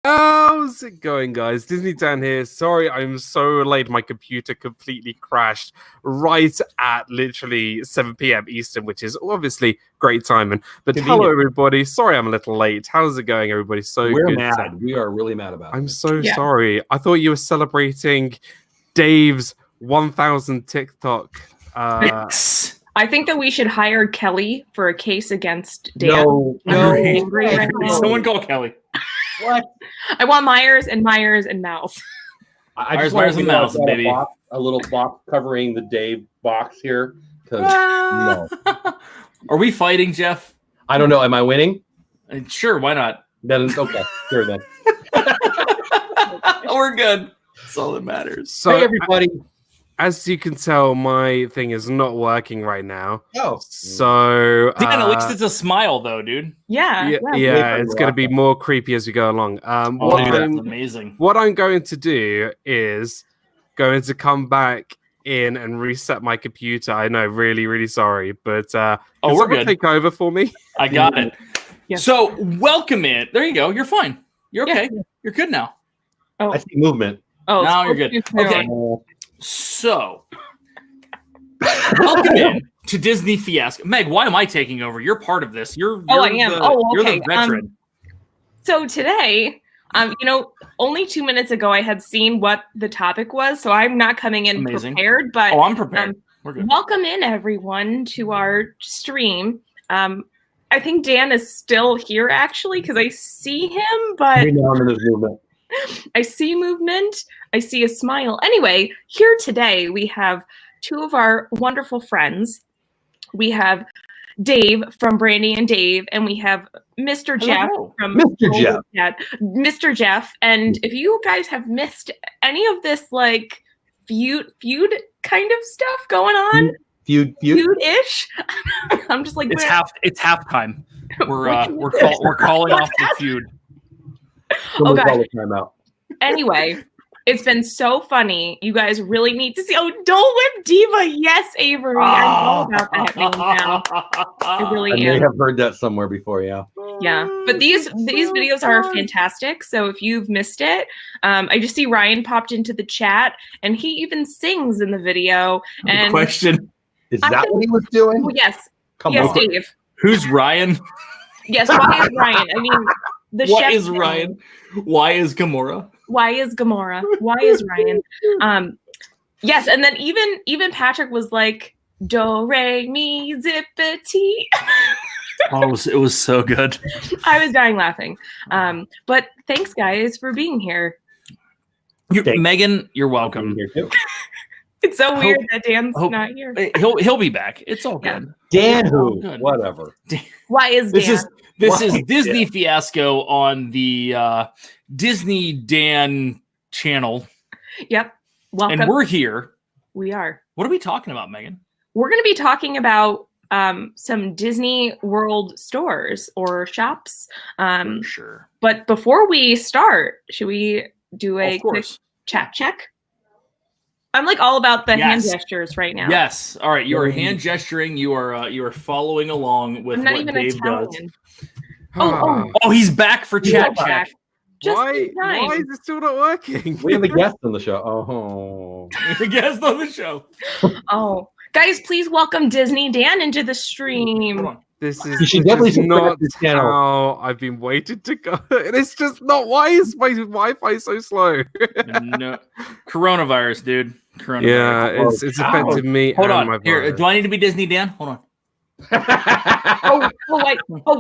How's it going, guys? Disney Dan here. Sorry, I'm so late. My computer completely crashed right at literally 7 p.m. Eastern, which is obviously great timing. But hello, everybody. Sorry, I'm a little late. How's it going, everybody? We're good. mad. We are really mad about it. I'm so sorry. I thought you were celebrating Dave's 1,000 TikTok. I think that we should hire Kelly for a case against Dan. No. Someone call Kelly. What? I want Myers and Mouse. I just Myers and Mouse, baby. A little box covering the Dave box here. No. Are we fighting, Jeff? I don't know. Am I winning? Sure, why not? Then okay. Sure then. We're good. That's all that matters. So, hey, everybody. As you can tell, my thing is not working right now. Oh. So... Dan, at least it's a smile, though, dude. Yeah, it's going to be more creepy as we go along. That's amazing. What I'm going to do is going to come back in and reset my computer. I know, really, really sorry. But we're good. Take over for me? I got it. Yeah. So, welcome in. There you go. You're fine. You're okay. Yeah. You're good now. Oh. I see movement. Oh, now you're good. Okay. So, welcome in to Disney Fiasco. Meg, why am I taking over? You're part of this. You're I am. You're the veteran. So today, only 2 minutes ago I had seen what the topic was, so I'm not coming in prepared. But I'm prepared. We're good. Welcome in, everyone, to our stream. I think Dan is still here actually because I see him, but I see movement. I see a smile. Anyway, here today we have two of our wonderful friends. We have Dave from Brandy and Dave, and we have Mr. Jeff from Mr. Jeff. And if you guys have missed any of this like feud kind of stuff going on, feud-ish, I'm just like it's halftime. We're calling off the feud. Oh god. Anyway, it's been so funny. You guys really need to see. Oh, Dole Whip Diva. Yes, Avery. I know about that name now. I really am. I have heard that somewhere before, yeah. Yeah, but these videos are fantastic. So if you've missed it, I just see Ryan popped into the chat, and he even sings in the video. And question: Is that what he was doing? Oh, yes. Come on. Dave. Who's Ryan? Yes, why is Ryan? I mean, what is Ryan? Why is Gamora? Why is Gamora? Why is Ryan? Yes, and then even Patrick was like, do re mi zippity. Oh, it was so good. I was dying laughing. But thanks guys for being here. Megan, you're welcome. It's so weird that Dan's not here. He'll be back. It's all good. Dan who? Whatever. Why is Dan? This is Disney Fiasco on the Disney Dan channel. Yep. Welcome. And we're here. We are. What are we talking about, Megan? We're going to be talking about some Disney World stores or shops. Sure. But before we start, should we do a quick chat check? I'm like all about the hand gestures right now. Yes. All right. You are hand gesturing. You are following along with what Dave does. Oh, he's back for chat check. Why is it still not working? We have a guest on the show. Oh, a guest on the show. Oh, guys, please welcome Disney Dan into the stream. This is not how I've been waiting to go. It's just not. Why is my Wi-Fi so slow? No, coronavirus, dude. Coronavirus. Yeah, it's affected me. Hold on. My Here, do I need to be Disney Dan? Hold on.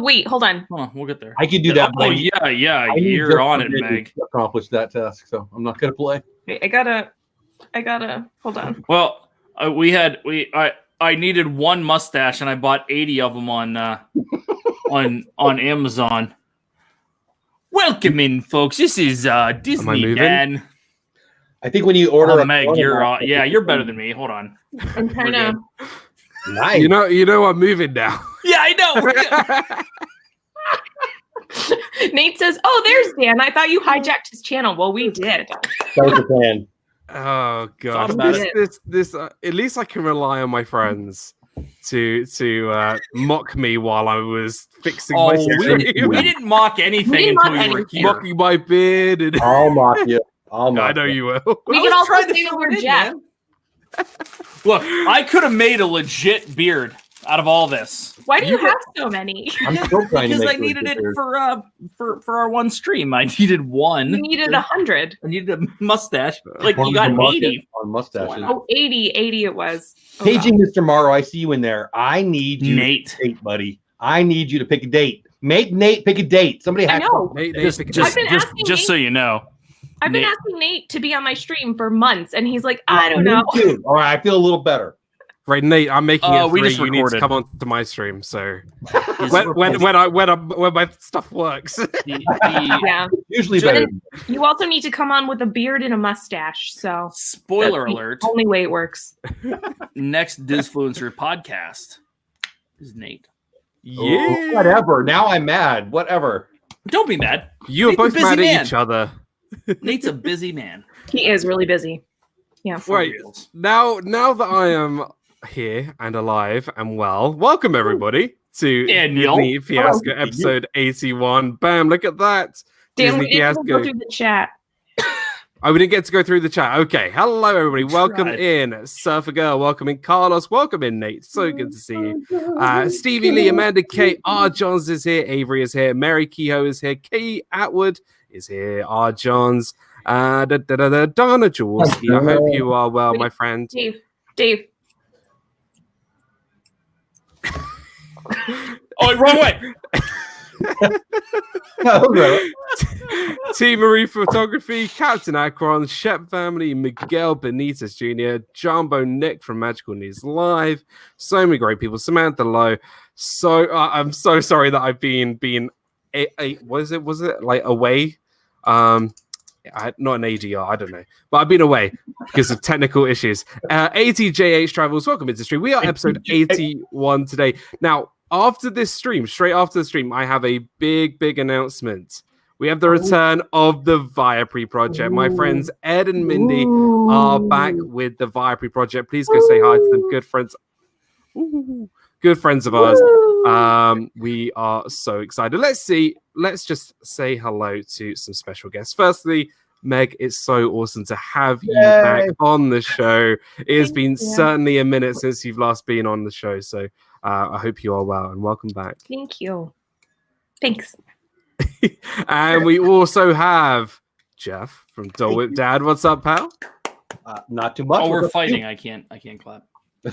Wait, hold on. Hold on, we'll get there. I can do that. Oh yeah, you're on it, Meg. Accomplish that task, so I'm not gonna play. I gotta. Hold on. Well, I needed one mustache, and I bought 80 of them on Amazon. Welcome in, folks. This is Disney Dan. I think when you order, Meg, you're better than me. Hold on. I'm trying to. Nice. You know, I'm moving now. Yeah, I know. Nate says, "Oh, there's Dan. I thought you hijacked his channel." Well, we did. That was the plan. Oh god, this at least I can rely on my friends. to mock me while I was fixing my stream. We didn't mock anything until you were here. Mocking my beard. And... I'll mock you. I know you will. We can also say the word Jeff. Look, I could have made a legit beard out of all this. Why do you have so many? I'm still trying because to I needed it for our one stream. I needed one. You needed 100. I needed a mustache. Like you got 80 on mustaches. Oh, 80 it was. Paging Mr. Morrow, I see you in there. I need you Nate. to pick a date, buddy. I need you to pick a date. Make Nate pick a date. Somebody I know. Just so you know. I've been asking Nate to be on my stream for months, and he's like, I don't know. All right, I feel a little better. Right, Nate, I'm making it free. You need to come on to my stream. So when my stuff works, yeah, usually better. You also need to come on with a beard and a mustache. So spoiler alert: only way it works. Next Disfluencer podcast is Nate. Yeah, whatever. Now I'm mad. Whatever. Don't be mad. You're both mad at each other. Nate's a busy man. He is really busy. Yeah. Right. Now that I am here and alive and well, welcome everybody to Disney Fiasco episode 81. Bam! Look at that. Damn, Disney we didn't Fiasco. go through the chat. Oh, we didn't get to go through the chat. Okay. Hello, everybody. Welcome in Surfer Girl. Welcome in Carlos. Welcome in Nate. So good to see you. Stevie Lee, Amanda K, R. Johns is here. Avery is here. Mary Kehoe is here. Kay Atwood is here. R. Johns. Donna Jaworski. I hope you are well, my friend. Dave. Oh, wrong way. Team Marie Photography, Captain Akron, Shep Family, Miguel Benitez Jr., Jumbo Nick from Magical News Live. So many great people. Samantha Lowe. So I'm so sorry that I've been was it like away? Not an ADR, I don't know, but I've been away because of technical issues. ATJH Travels, welcome into stream. We are episode 81 today. Now, straight after the stream, I have a big announcement. We have the return of the Viapre project. My friends Ed and Mindy are back with the Viapre project. Please go say hi to them. Good friends of ours. We are so excited. Let's just say hello to some special guests. Firstly, Meg, it's so awesome to have you back on the show. It has been certainly a minute since you've last been on the show. So I hope you are well and welcome back. Thank you. Thanks. And we also have Jeff from Dole Whip Dad. What's up, pal? Not too much. Oh, we're fighting. I can't clap. Oh,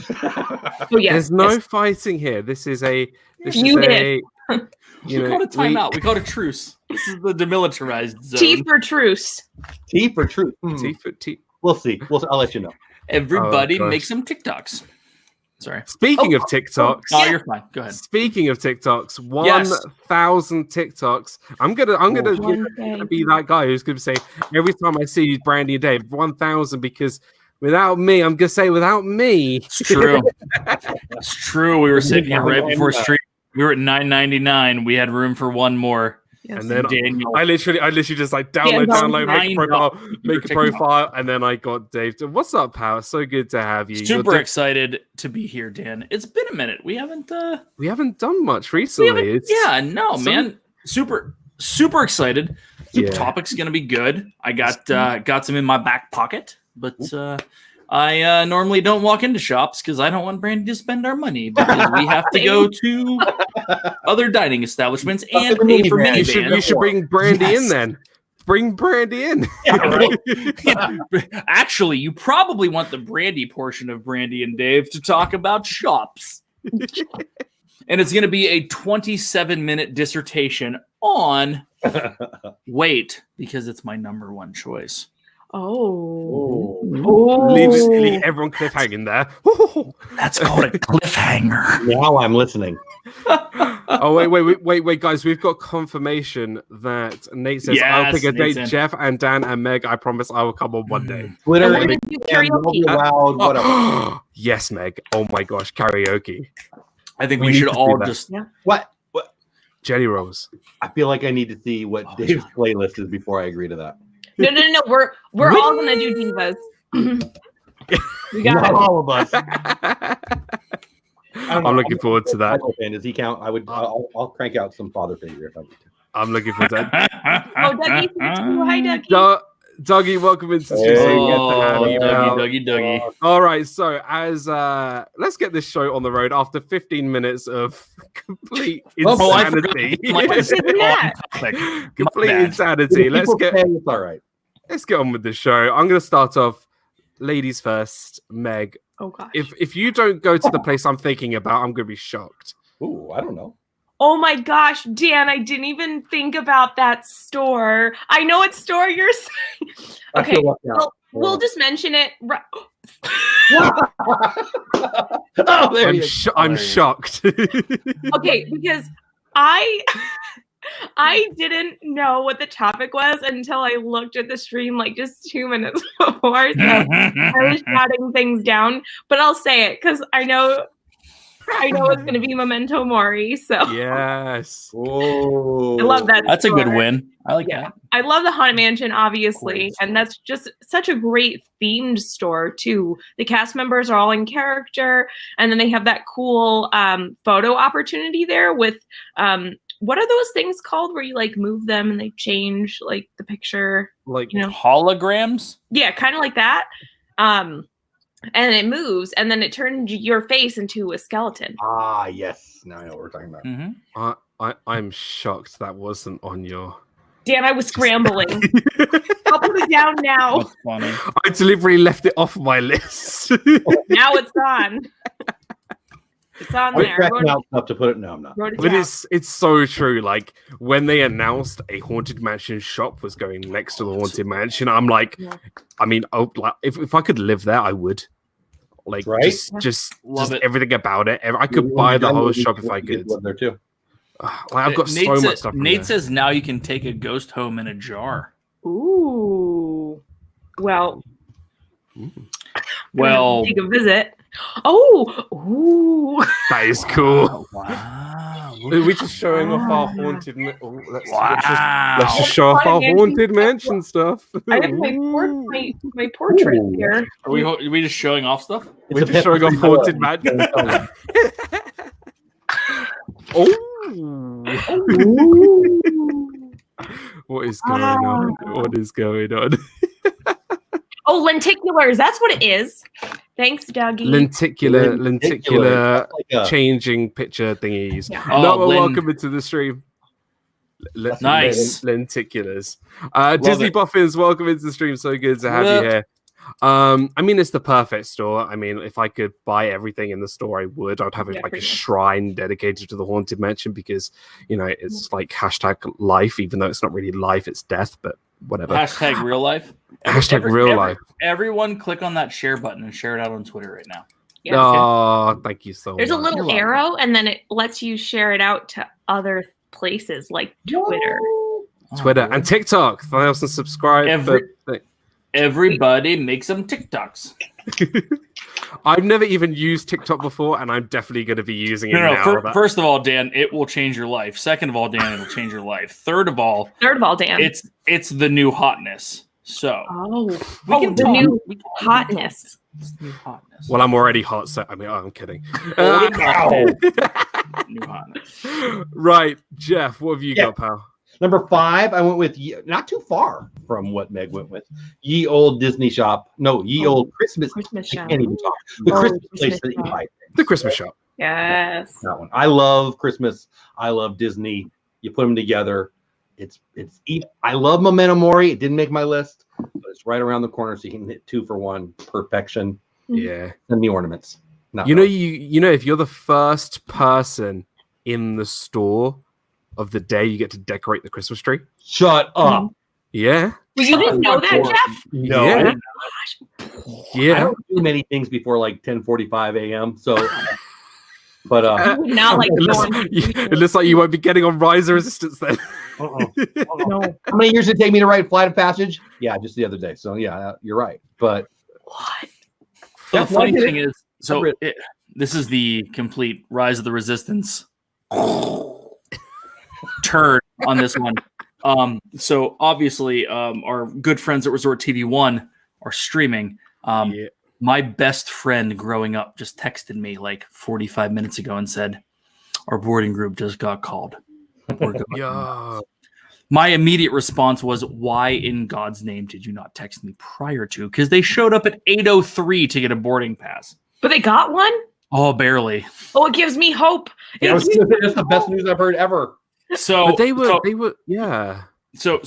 yes, There's no fighting here. This is a. We called a timeout. We called a truce. This is the demilitarized zone. T for truce. T for truce. T for T. We'll see. I'll let you know. Everybody make some TikToks. Sorry. Speaking of TikToks. Oh, you're fine. Go ahead. Speaking of TikToks, 1,000 TikToks. I'm gonna be that guy who's gonna say every time I see Brandy and Dave 1,000 because without me, I'm gonna say without me. It's true. It's true. We were sitting here right before stream. We were at $9.99. We had room for one more. Yes. And then Daniel. I literally just like download, make a profile, and then I got Dave. What's up, pal? So good to have you. Super excited to be here, Dan. It's been a minute. We haven't done much recently. Man. Super excited. The topic's gonna be good. I got some in my back pocket, but I normally don't walk into shops because I don't want Brandy to spend our money because we have to go to other dining establishments and pay for minivans. You should bring Brandy in then. Bring Brandy in. Actually, you probably want the Brandy portion of Brandy and Dave to talk about shops. And it's going to be a 27-minute dissertation on weight because it's my number one choice. Leave everyone cliffhanging there. That's called a cliffhanger. Now I'm listening. Wait, guys. We've got confirmation that Nate says I'll pick a date. Jeff and Dan and Meg. I promise I will come on one day. Twitter, karaoke. Yes, Meg. Oh my gosh, karaoke. I think we should all just What? Jelly rolls. I feel like I need to see what Dave's playlist is before I agree to that. No. We're all gonna do divas. We got all of us. I'm looking forward to that. Michael fan, does he count? I'll crank out some father figure if I need to. I'm looking forward to that. Oh, Dougie, hi, Dougie. Dougie, welcome into the Hey, studio. Dougie. All right, so as let's get this show on the road after 15 minutes of complete insanity. Complete insanity. Let's get it's all right. Let's get on with the show. I'm going to start off, ladies first. Meg, Oh gosh. if you don't go to the place I'm thinking about, I'm going to be shocked. Ooh, I don't know. Oh my gosh, Dan, I didn't even think about that store. I know what store you're saying. Okay, we'll just mention it. Oh, there I'm shocked. Okay, because I didn't know what the topic was until I looked at the stream like just 2 minutes before. So I was jotting things down, but I'll say it because I know it's going to be Memento Mori. So yes. Oh, I love that. That's store. a good win. I like that. I love the Haunted Mansion, obviously, and that's just such a great themed store too. The cast members are all in character, and then they have that cool photo opportunity there with what are those things called where you like move them and they change like the picture, like holograms? Yeah, kind of like that. And it moves, and then it turns your face into a skeleton. Ah, yes. Now I know what we're talking about. Mm-hmm. I'm shocked that wasn't on your. Dan, I was scrambling. I'll put it down now. That's funny. I deliberately left it off my list. Now it's on. It's on I'm there. cracking out stuff to put it. No, I'm not. But it's so true. Like when they announced a Haunted Mansion shop was going next to the Haunted Mansion, I'm like, I mean, if I could live there, I would. Like, right? just Love it. everything about it. I could buy the whole shop if I could. There too. I've got so much stuff. Nate says now you can take a ghost home in a jar. Ooh. Well. Take a visit. Oh. Ooh. That is cool. Wow. We're just showing off our haunted. Let's just show Oh, off our Haunted Mansion stuff. I have my portrait here. Are we just showing off stuff? We're just showing off Haunted Mansion. What is going on? What is going on? Oh, lenticulars. That's what it is. Thanks, Dougie. Lenticular changing picture thingies. Yeah. Welcome into the stream. Nice. Lenticulars. Disney Boffins, welcome into the stream. So good to have you here. I mean, it's the perfect store. I mean, if I could buy everything in the store, I would. I'd have a shrine dedicated to the Haunted Mansion because, you know, it's like hashtag life, even though it's not really life, it's death, but whatever. Hashtag real life. Real life. Everyone click on that share button and share it out on Twitter right now. Yes. Oh, thank you so much. There's a little arrow, and then it lets you share it out to other places like Twitter. And TikTok. 1,000 subscribers. Everybody make some TikToks. I've never even used TikTok before, and I'm definitely going to be using it now. First of all, Dan, it will change your life. Second of all, Dan, it will change your life. Third of all, Dan, it's the new hotness. So the new hotness. Well, I'm already hot, so I mean, I'm kidding. New hotness. Right, Jeff, what have you got, pal? Number 5, I went with not too far from what Meg went with. Ye Old Disney Shop. No, Old Christmas Shop. I can't even talk. The Christmas place that you buy. The Christmas shop. Yes. That one. I love Christmas. I love Disney. You put them together. I love Memento Mori. It didn't make my list, but it's right around the corner, so you can hit 2 for 1. Perfection. Yeah. And the ornaments. You know, if you're the first person in the store of the day, you get to decorate the Christmas tree. Shut up. Yeah. Well, you didn't know that, Jeff? No. Yeah. I don't do many things before like 10:45 a.m. So, but not like it looks like you won't be getting on Rise of Resistance then. No. How many years did it take me to write Flight of Passage? Yeah, just the other day. So yeah, you're right. But what? So the funny thing is, this is the complete Rise of the Resistance turn on this one. So obviously, our good friends at Resort TV 1 are streaming. My best friend growing up just texted me like 45 minutes ago and said, our boarding group just got called. We're going Yeah. My immediate response was, why in God's name did you not text me prior to? Because they showed up at 8:03 to get a boarding pass. But they got one? Oh, barely. Oh, it gives me hope. Yeah, that's the best news I've heard ever. So But they were, yeah. So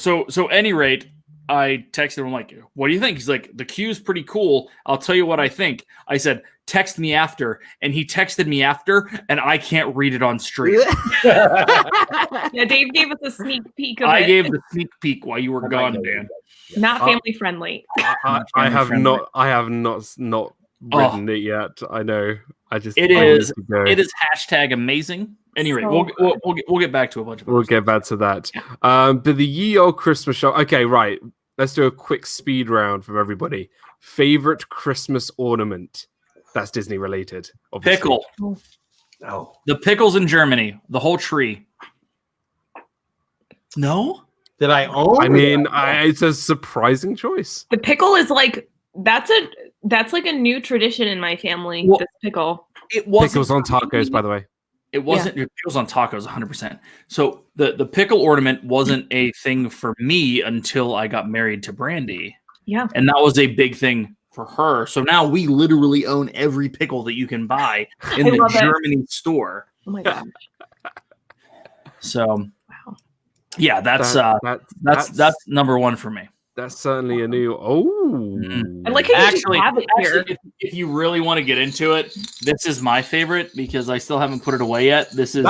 any rate, I texted him, I'm like, what do you think? He's like, the queue's pretty cool. I'll tell you what I think. I said, text me after. And he texted me after, and I can't read it on stream. Yeah, Dave gave us a sneak peek of it. I gave the sneak peek while you were gone, Dan. Not family friendly. I have not written it yet. I know. It is hashtag amazing. Anyway, we'll get back to a bunch of We'll get back to that. But the ye old Christmas shop. Okay, right. Let's do a quick speed round from everybody. Favorite Christmas ornament that's Disney related. Obviously. Pickle. No. The pickles in Germany. The whole tree. No? Did I own? I mean, it's a surprising choice. The pickle is like that's like a new tradition in my family. Well, this pickle. It wasn't Pickles on tacos, by the way. It wasn't pickles on tacos 100%. So the pickle ornament wasn't a thing for me until I got married to Brandy. Yeah. And that was a big thing for her. So now we literally own every pickle that you can buy in the Germany store. Oh my gosh. So yeah, that's number one for me. That's certainly a new. I like how Actually, you have it here. if you really want to get into it, this is my favorite because I still haven't put it away yet. This is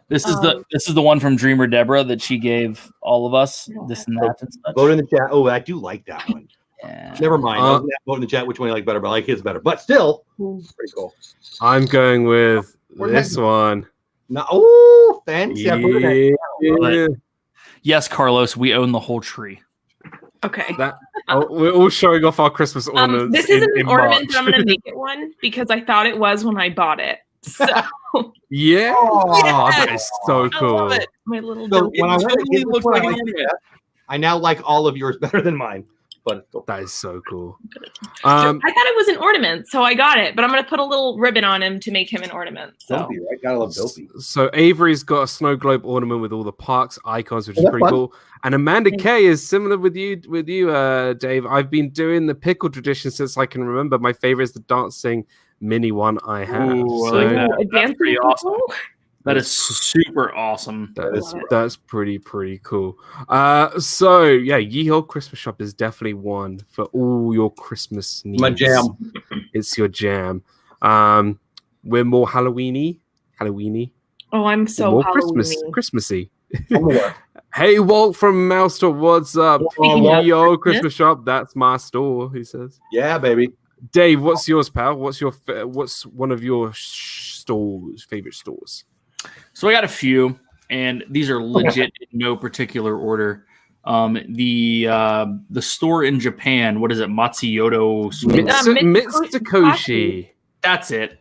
this is the one from Dreamer Deborah that she gave all of us. This and that and such. Vote in the chat. Oh, I do like that one. Yeah. Never mind. Vote in the chat which one you like better, but I like his better. But still, pretty cool. I'm going with this one. No, oh, fancy. Yeah. Yes, Carlos, we own the whole tree. Okay. We're all showing off our Christmas ornaments. This isn't an ornament, March. but I'm going to make it one because I thought it was when I bought it. So Yeah. Oh, that is so cool. I love it. My little So when I totally looks like an ornament. I now like all of yours better than mine. But That is so cool. I thought it was an ornament, so I got it. But I'm going to put a little ribbon on him to make him an ornament. So. Dopey, right? Gotta love Dopey. So Avery's got a snow globe ornament with all the parks icons, which is pretty fun. cool. And Amanda Kay is similar with you, Dave. I've been doing the pickle tradition since I can remember. My favorite is the dancing mini one I have. Ooh, So I like that. That's pretty pickle? awesome. That is super awesome. That's pretty cool. So yeah, Ye Old Christmas Shop is definitely one for all your Christmas needs. My jam. It's your jam. We're more Halloweeny. Oh, I'm so more Halloween-y. Christmassy. Hey, Walt from Mouse Store, what's up? Ye Old Christmas Shop, that's my store. He says. Yeah, baby. Dave, what's yours, pal? What's one of your favorite stores? So I got a few, and these are legit in no particular order. The store in Japan, what is it? Matsuyoto. Mitsukoshi. That's it.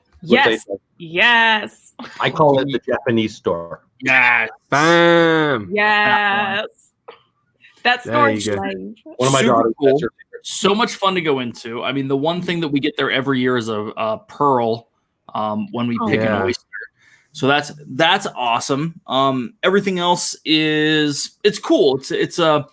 Yes. I call it the Japanese store. Yeah. Bam. Yes. That store is There you go. nice. One of my Super daughters. cool. That's her favorite. So much fun to go into. I mean, the one thing that we get there every year is a pearl when we pick an oyster. So that's awesome. Everything else it's cool. It's a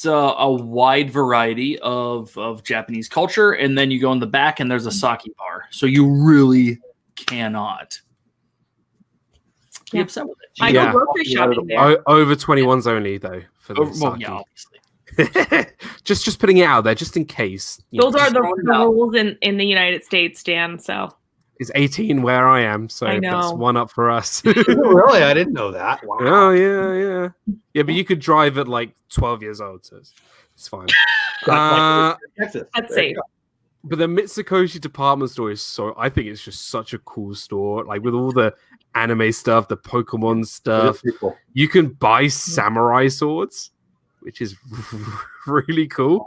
wide variety of Japanese culture, and then you go in the back and there's a sake bar. So you really cannot be upset with it. I go grocery shopping there. Over 21s only though. For the sake. Yeah, obviously. just putting it out there, just in case. Those are the rules in the United States, Dan. So it's 18 where I am, so I know. that's one up for us. Really? I didn't know that. Wow. Oh yeah. But you could drive at like 12 years old, so it's fine. Texas. that's safe. But the Mitsukoshi department store is I think it's just such a cool store. Like with all the anime stuff, the Pokemon stuff, Cool. you can buy samurai swords, which is really cool.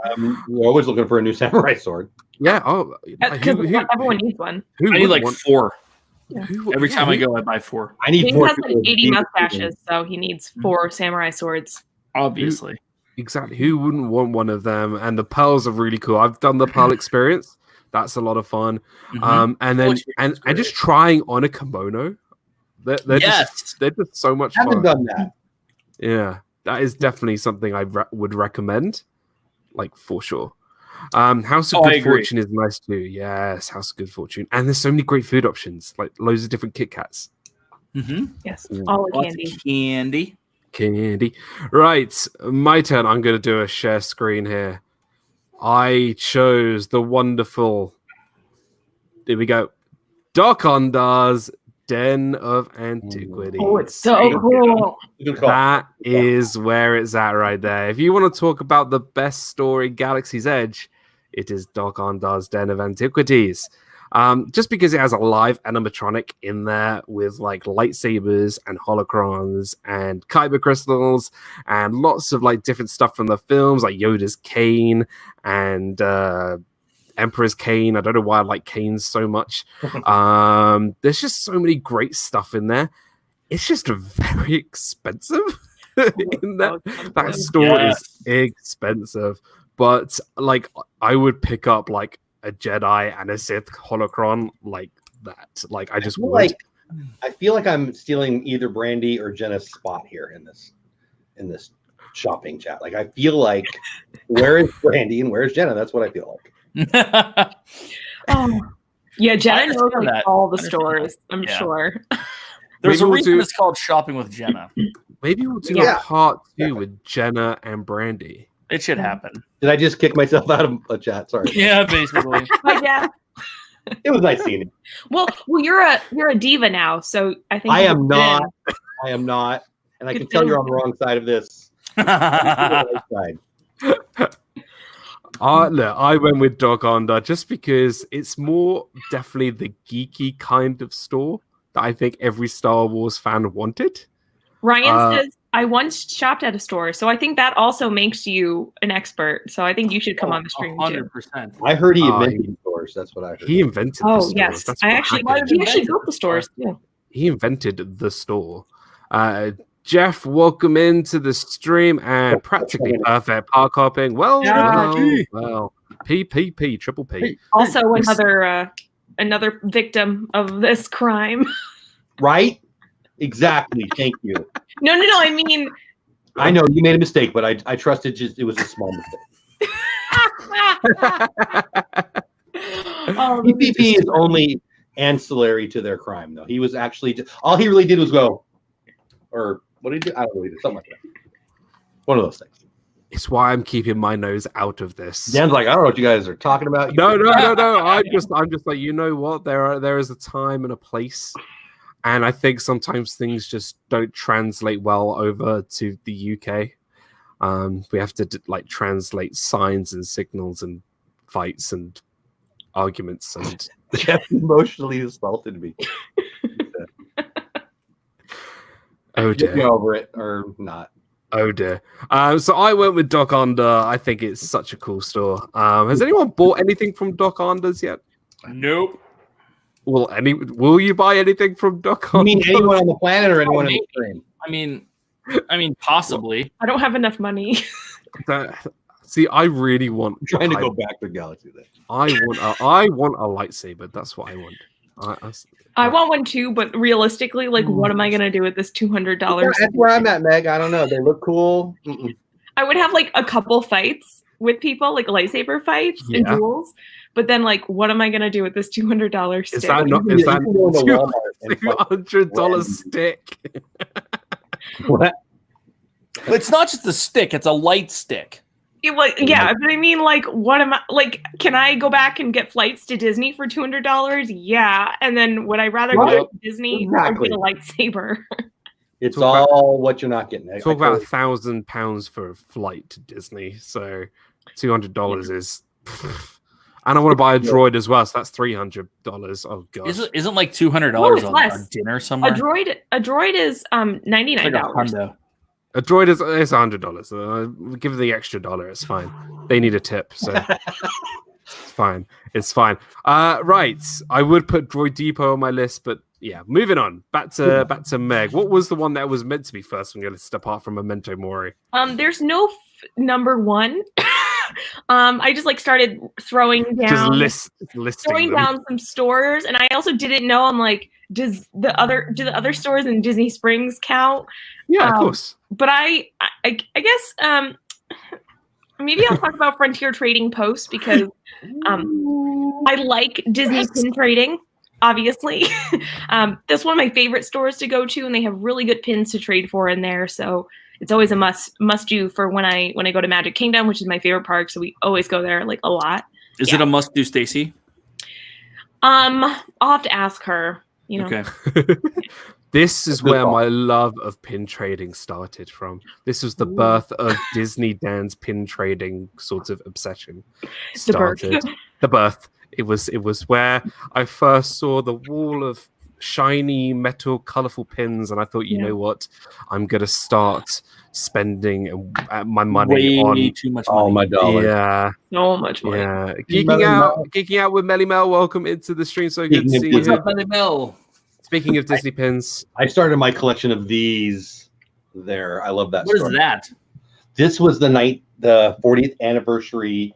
We're always looking for a new samurai sword. Yeah. Oh, Because everyone needs one. I need like 4. Yeah. Every time I go, I buy 4. I need He 4. has like 80 mustaches, so he needs 4 samurai swords. Obviously. Exactly. Who wouldn't want one of them? And the pearls are really cool. I've done the pearl experience. That's a lot of fun. Mhm. And then and just trying on a kimono. They're just so much I haven't fun. done that. Yeah, that is definitely something I would recommend, like for sure. House of I Good agree. Fortune is nice too. Yes, House of Good Fortune, and there's so many great food options, like loads of different Kit Kats. Yes, all the Lots candy. of candy. Candy. Right, my turn. I'm going to do a share screen here. I chose the wonderful. Here we go. Doc Ondar's Den of Antiquities. Oh, it's so cool. Good call. That is where it's at right there. If you want to talk about the best story, Galaxy's Edge, it is Doc Ondar's Den of Antiquities. Just because it has a live animatronic in there with like lightsabers and holocrons and kyber crystals and lots of like different stuff from the films, like Yoda's cane and Emperor's cane. I don't know why I like canes so much. There's just so many great stuff in there. It's just very expensive. In that store is expensive, but like I would pick up like a Jedi and a Sith holocron like that. Like I just would. I feel like I'm stealing either Brandy or Jenna's spot here in this shopping chat. Like I feel like where is Brandy and where's Jenna? That's what I feel like. Yeah, Jenna knows understand like that. all the I understand stores. I'm Yeah. sure. There's Maybe a we'll reason do- it's called Shopping with Jenna. Maybe we'll do Yeah. a part 2 with Jenna and Brandy. It should happen. Did I just kick myself out of a chat? Sorry. Yeah, basically. But yeah. It was nice seeing you. Well, you're a diva now, so I think I you am can not. fit I am not. And I Good can tell you're on feeling. the wrong side of this. You're on the right side. Look, I went with Doc Ondar just because it's more definitely the geeky kind of store that I think every Star Wars fan wanted. Ryan says, I once shopped at a store, so I think that also makes you an expert. So I think you should come on the stream too. 100%. I heard he Oh, invented stores. That's what I heard. He invented the Oh stores. yes, That's I what actually happened. he actually built the stores too. He invented the store. Jeff, welcome into the stream and practically perfect park hopping. Well, PPP, triple P. Also another victim of this crime. Right? Exactly. Thank you. No. I mean, I know you made a mistake, but I trusted it was a small mistake. PPP is only ancillary to their crime, though. He was actually all he really did was go, or what did he do? I don't know. He did something like that. One of those things. It's why I'm keeping my nose out of this. Dan's like, I don't know what you guys are talking about. No. I'm just like, you know what? There is a time and a place, and I think sometimes things just don't translate well over to the UK. We have to like translate signs and signals and fights and arguments and. Jeff emotionally assaulted me. Oh Get me dear. over it or not. Oh dear. So I went with Doc Onda. I think it's such a cool store. Has anyone bought anything from Doc Onda's yet? Nope. Will you buy anything from Doc You Onda? mean anyone on the planet or anyone in the stream? I mean, possibly. I don't have enough money. See, I really want. I'm trying to go back to Galaxy then. I want a lightsaber. That's what I want. I want one too, but realistically, like, what am I gonna do with this $200? That's where I'm at, Meg. I don't know. They look cool. I would have like a couple fights with people, like lightsaber fights and Yeah. duels. But then, like, what am I gonna do with this $200 stick? Is that not? You Is can go into that Walmart and find- $200 stick? What? It's not just a stick; it's a light stick. Yeah, but I mean, like, what am I like? Can I go back and get flights to Disney for $200? Yeah, and then would I rather Right. go to Disney Exactly. or get a lightsaber? It's Talk all what you're not getting. Talk about £1,000 for a flight to Disney. So $200 is. And I want to buy a droid as well, so that's $300. Oh god! Isn't like $200 No, it's on less. dinner somewhere? A droid is $99. It's like a hundo. A droid is $100. Give the extra dollar. It's fine. They need a tip, so it's fine. It's fine. Right. I would put Droid Depot on my list, but yeah. Moving on. Back to Meg. What was the one that was meant to be first on your list apart from Memento Mori? There's no number one. I just like started throwing down listing them. down some stores, and I also didn't know. I'm like, do the other stores in Disney Springs count? Yeah, of course. But I guess maybe I'll talk about Frontier Trading Post because I like Disney pin trading. Obviously, that's one of my favorite stores to go to, and they have really good pins to trade for in there. So it's always a must do for when I go to Magic Kingdom, which is my favorite park. So we always go there like a lot. Is it a must do, Stacy? I'll have to ask her. You know. Okay. This is where my love of pin trading started from. This was the birth of Disney Dan's pin trading sort of obsession. Started. The birth. It was where I first saw the wall of shiny metal colorful pins, and I thought, you know what, I'm gonna start spending my money on too much all my dollars. Yeah, so much money. Yeah, geeking out with Melly Mel. Welcome into the stream. So good to see you. What's up, Melly Mel? Speaking of Disney pins, I started my collection of these there. I love that. What story. is that? This was the 40th anniversary.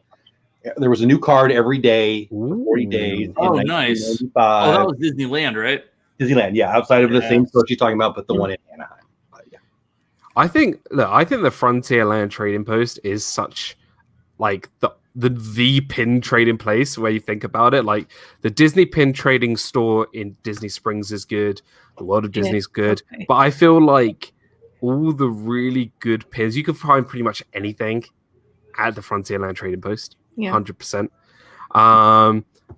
There was a new card every day, 40 days. Oh, nice. Oh, that was Disneyland, right? Disneyland, yeah, outside of the same store she's talking about, but the one in Anaheim. Yeah. I think the Frontierland Trading Post is such like the pin trading place where you think about it. Like the Disney pin trading store in Disney Springs is good. The World of Disney is good, but I feel like all the really good pins you can find pretty much anything at the Frontierland Trading Post. 100%.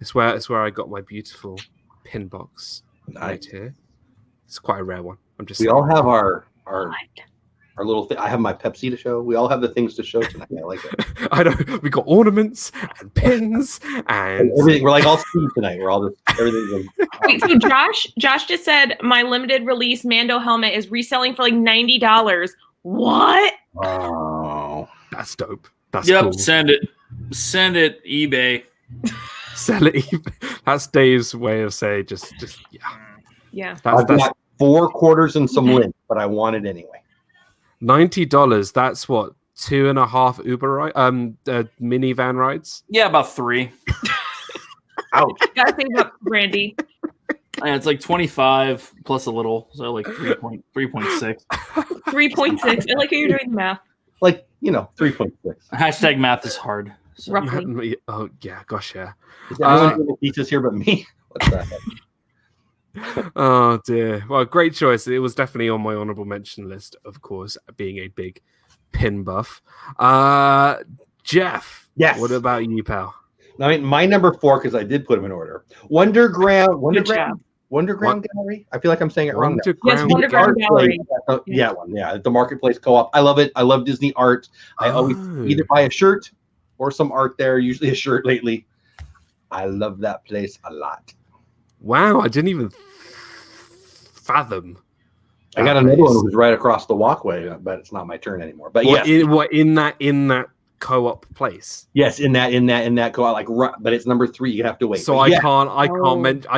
It's where I got my beautiful pin box right here. It's quite a rare one. We all have our little thing. I have my Pepsi to show. We all have the things to show tonight. I like it. I know. We got ornaments and pins and everything. We're like all Steve tonight. We're all just everything. Wait, so Josh just said my limited release Mando helmet is reselling for like $90. What? Oh, that's dope. That's cool. Send it eBay. Sell it eBay. That's Dave's way of saying just yeah. I've got 4 quarters and some lint, but I want it anyway. $90. That's what 2.5 Uber minivan rides. Yeah, about 3. Ouch. Gotta save up, Brandy. Yeah, it's like 25 plus a little, so like 3.6. 3.6. I like how you're doing the math. Like 3.6. Hashtag math is hard. So. Roughly. Oh yeah, gosh, yeah. Is everyone doing the pieces here but me? What's that? Oh dear. Well, great choice. It was definitely on my honorable mention list, of course, being a big pin buff. Jeff. Yes. What about you, pal? I mean, my number 4, because I did put them in order. Wonderground Gallery. I feel like I'm saying it wrong. Yes, Wonderground Gallery. Yeah, the Marketplace Co-op. I love it. I love Disney art. I always either buy a shirt or some art there. Usually a shirt lately. I love that place a lot. Wow, I didn't even fathom. I got another one who's right across the walkway, but it's not my turn anymore. But in that co-op place. Yes, in that co-op, but it's number 3. You have to wait. So I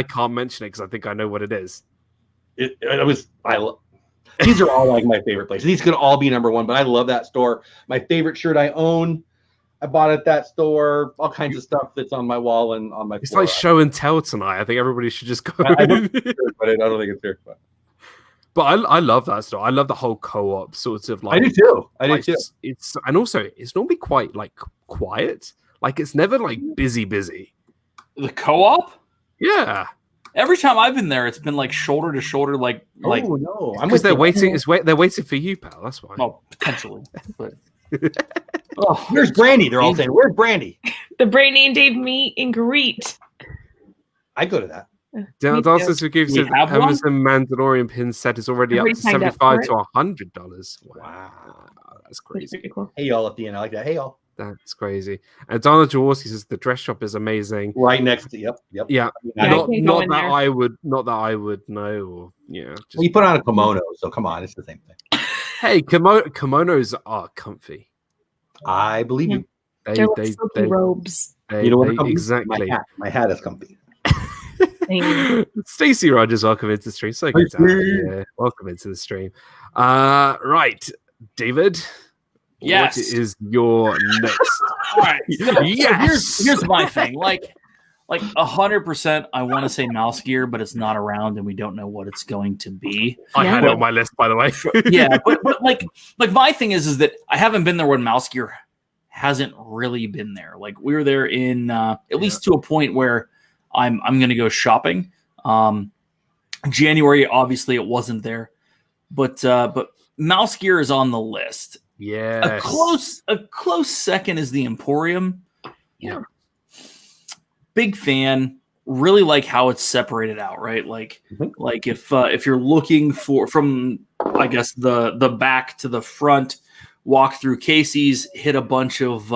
can't mention it because I think I know what it is. These are all like my favorite places. These could all be number 1, but I love that store. My favorite shirt I own, I bought at that store. All kinds of stuff that's on my wall and on my. It's floor. Like show and tell tonight. I think everybody should just go. I don't think it's fair. But I love that store. I love the whole co-op sort of like. I do too. It's and also it's normally quite like quiet. Like it's never like busy. The co-op? Yeah. Every time I've been there, it's been like shoulder to shoulder, like. Oh no! Because they're waiting. They're waiting for you, pal. That's why. Well, potentially. But... Where's Brandy? They're all saying, "Where's Brandy?" The Brandy and Dave meet and greet. I go to that. Dancers who gives it Amazon Mandalorian pin set is already up to $75 to $100. Wow, that's crazy. Cool. Hey y'all at the end, I like that. Hey y'all. That's crazy. And Donna Jaworski says the dress shop is amazing. Right next to yep. Yeah. Not that I would know or well, you put on a kimono, so come on, it's the same thing. Hey, kimonos are comfy. I believe you. They robes. You know what? Exactly. My hat is comfy. Stacey Rogers, welcome into the stream. So good to have you here. Welcome into the stream. Right, David. Yes. What is your next? All right. So Yes. here's my thing. Like 100%, I want to say mouse gear, but it's not around, and we don't know what it's going to be. I had it Yeah. on my list, by the way. Yeah, but like my thing is that I haven't been there when mouse gear hasn't really been there. Like we were there in at least to a point where I'm going to go shopping. January, obviously, it wasn't there, but mouse gear is on the list. Yeah. A close second is the Emporium. Yeah. Big fan. Really like how it's separated out, right? Like if you're looking for from I guess the back to the front, walk through Casey's, hit a bunch of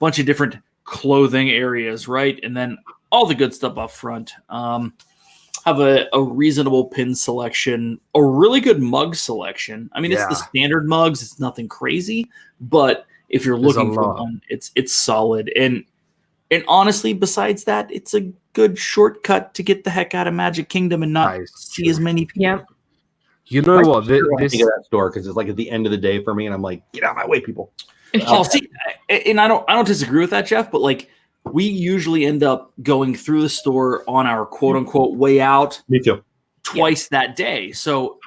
different clothing areas, right? And then all the good stuff up front. Have a reasonable pin selection, a really good mug selection. I mean, it's the standard mugs. It's nothing crazy, but if you're looking for one, it's solid. And honestly, besides that, it's a good shortcut to get the heck out of Magic Kingdom and not see as many people. Yep. You know what? This that store because it's like at the end of the day for me, and I'm like, get out of my way, people. Oh, see, and I don't disagree with that, Jeff. But like, we usually end up going through the store on our quote unquote way out. Me too. Twice that day. So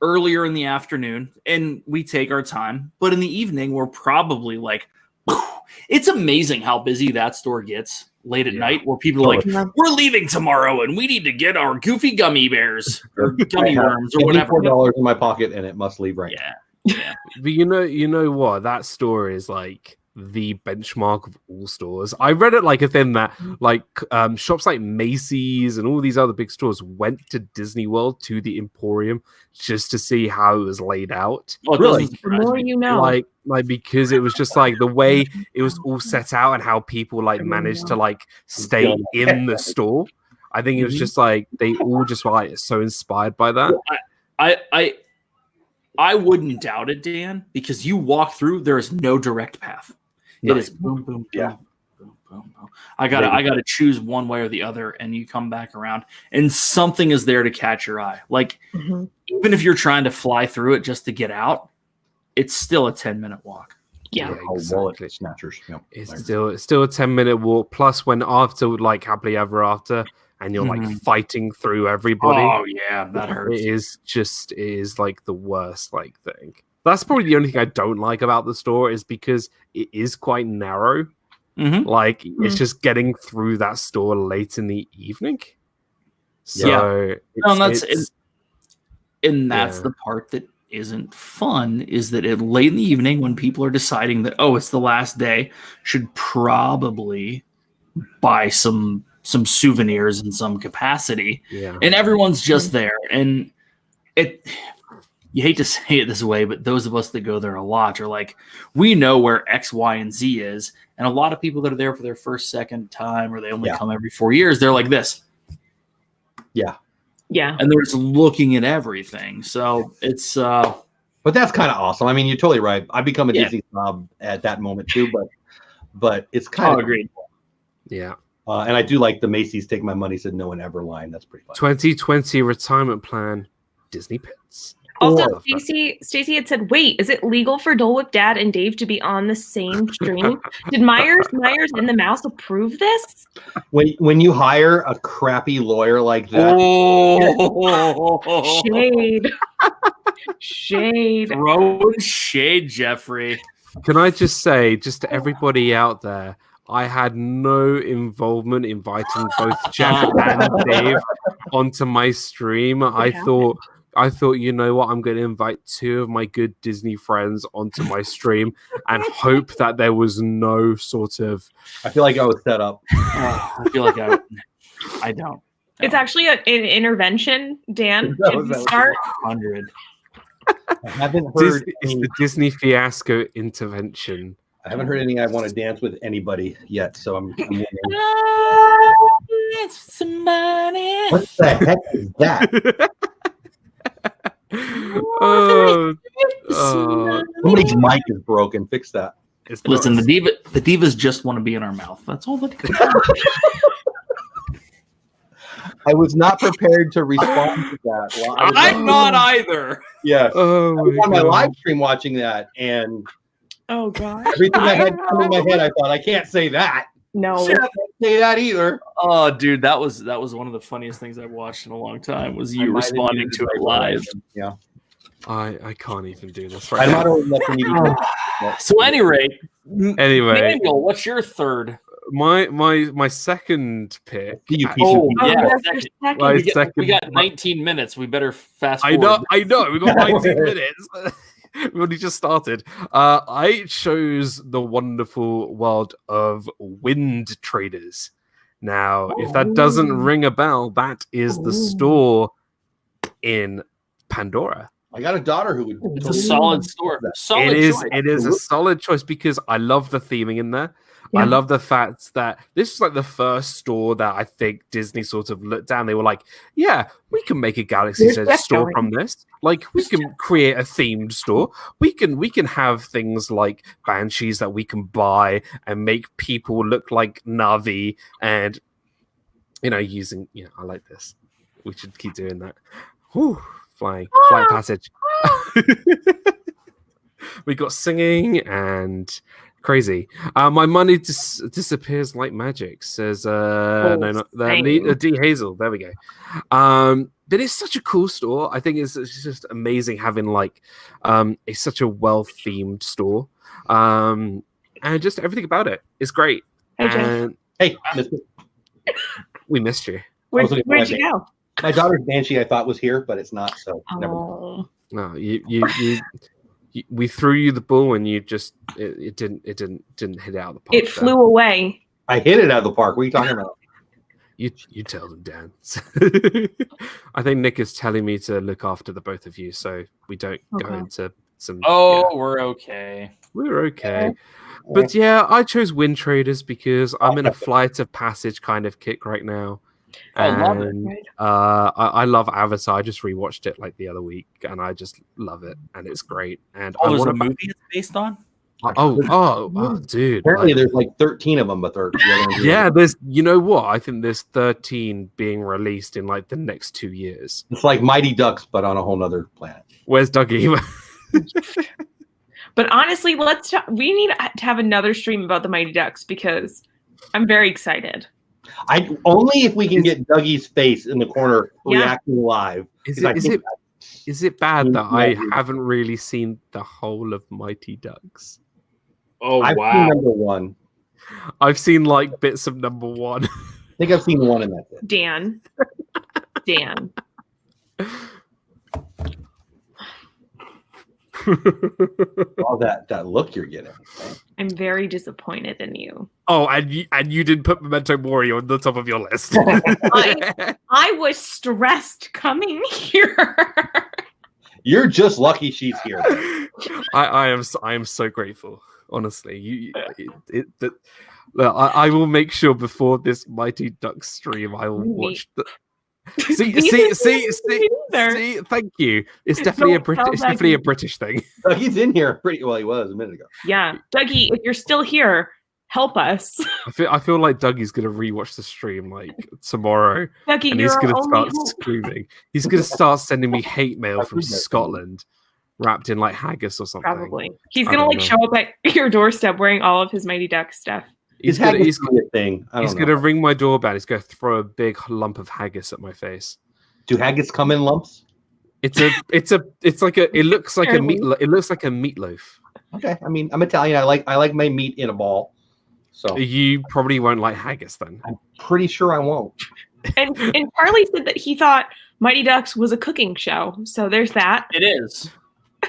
earlier in the afternoon, and we take our time. But in the evening, we're probably like, it's amazing how busy that store gets late at night, where people are like, we're leaving tomorrow and we need to get our goofy gummy bears or gummy worms or whatever. $4 in my pocket and it must leave right now. Yeah. But you know what? That store is like the benchmark of all stores. I read it like a thing that like shops like Macy's and all these other big stores went to Disney World to the Emporium just to see how it was laid out. Well, Really? The more you know. Like because it was just like the way it was all set out and how people like managed to like stay in the store. I think it was just like they all just were like so inspired by that. I wouldn't doubt it, Dan, because you walk through, there is no direct path. It is boom, boom, boom, boom, boom, boom. I gotta choose one way or the other, and you come back around, and something is there to catch your eye. Like even if you're trying to fly through it just to get out, it's still a 10-minute walk. Yeah. Wallet snatchers. Yep. It's still a 10-minute walk. Plus, when after like happily ever after, and you're like fighting through everybody. Oh yeah, that hurts. It is like the worst like thing. That's probably the only thing I don't like about the store is because it is quite narrow. Like it's just getting through that store late in the evening. So that's the part that isn't fun, is that late in the evening when people are deciding that, oh, it's the last day, should probably buy some souvenirs in some capacity, and everyone's just there. And you hate to say it this way, but those of us that go there a lot are like, we know where X, Y, and Z is. And a lot of people that are there for their first, second time, or they only come every 4 years, they're like this. Yeah. Yeah. And they're just looking at everything. So it's but that's kind of awesome. I mean, you're totally right. I become a Disney snob at that moment too, but it's kind of agreed. Yeah. And I do like the Macy's take my money, said no one ever line. That's pretty fun. 2020 retirement plan, Disney Pits. Also, Stacey had said, wait, is it legal for Dole Whip Dad and Dave to be on the same stream? Did Myers and the Mouse approve this? When you hire a crappy lawyer like that. Shade. Throwing shade, Jeffrey. Can I just say, just to everybody out there, I had no involvement inviting both Jeff and Dave onto my stream. I thought, you know what, I'm going to invite two of my good Disney friends onto my stream and hope that there was no sort of... I feel like I was set up. I feel like I don't. It's actually an intervention, Dan. Did we start? 100. I haven't heard... It's the Disney Fiasco intervention. I haven't heard anything I want to dance with anybody yet, so I'm somebody. What the heck is that? Somebody's mic is broken. Fix that. Listen, the divas just want to be in our mouth. That's all that. I was not prepared to respond to that. I'm not either. Yeah. Oh, I was on my live stream watching that, and Oh god. Everything I had come in my head, I thought I can't say that. No. I can't say that either. Oh, dude, that was one of the funniest things I've watched in a long time. Was you responding to it live? Yeah. I can't even do this I'm right not now. old enough for me to. So, at any rate, Anyway, Daniel, what's your third? my second pick. You piece Oh, of- yeah. that's second. your second. My We second. got 19 minutes. We better fast I forward. know. We got 19 minutes. We only just started. I chose the wonderful world of Wind Traders. Now, if that doesn't ring a bell, that is the store in Pandora. I got a daughter who would. It's a solid store. Solid choice. It is a solid choice because I love the theming in there. Yeah. I love the fact that this is like the first store that I think Disney sort of looked down. They were like, yeah, we can make a Galaxy's Edge store from this. Like, we can create a themed store. We can have things like Banshees that we can buy and make people look like Na'vi and, using, I like this. We should keep doing that. Whew, flying passage. We got singing and crazy. My money disappears like magic, says D Hazel. There we go. But it's such a cool store. I think it's just amazing having like it's such a well themed store. And just everything about it is great. Hey, Jen. And Hey, mister. we missed you. Where'd you go? My daughter's Banshee I thought was here, but it's not. So never mind. Oh. No, we threw you the ball and you just it didn't hit it out of the park. It flew away. I hit it out of the park. What are you talking about? You tell them, Dan. I think Nick is telling me to look after the both of you, so we don't go Okay. into some. Oh, we're okay. We're okay. But yeah, I chose Wind Traders because I'm in a Flight of Passage kind of kick right now. I love it. And I love Avatar. I just rewatched it like the other week, and I just love it, and it's great. And I There's want a movie it's based on? Dude! Apparently, like- there's like 13 of them, but they're yeah, there's. You know what? I think there's 13 being released in like the next 2 years. It's like Mighty Ducks, but on a whole nother planet. Where's Dougie? But honestly, we need to have another stream about the Mighty Ducks because I'm very excited. Only if we can get Dougie's face in the corner Yeah. reacting live. Is it bad that I haven't really seen the whole of Mighty Ducks? Oh, I've wow. seen number one. I've seen like bits of number one. I think I've seen one, and that's it. Dan. All that look you're getting. I'm very disappointed in you. Oh, and you didn't put Memento Mori on the top of your list. I was stressed coming here. You're just lucky she's here. I am so grateful. Honestly, I will make sure before this Mighty Ducks stream, I will watch the. See. Thank you. It's definitely a British thing. He's in here pretty well. He was a minute ago. Yeah, Dougie, if you're still here, help us. I feel like Dougie's gonna rewatch the stream like tomorrow, Dougie, and you're he's gonna our start only hope. screaming. He's gonna start sending me hate mail from Scotland, wrapped in like haggis or something. Probably. He's I gonna don't like know. show up at your doorstep wearing all of his Mighty Duck stuff. He's gonna a thing. he's gonna ring my doorbell. He's gonna throw a big lump of haggis at my face. Do haggis come in lumps? It looks like a meat. It looks like a meatloaf. Okay. I mean, I'm Italian. I like my meat in a ball. So You probably won't like haggis then. I'm pretty sure I won't. And Charlie said that he thought Mighty Ducks was a cooking show. So there's that. It is.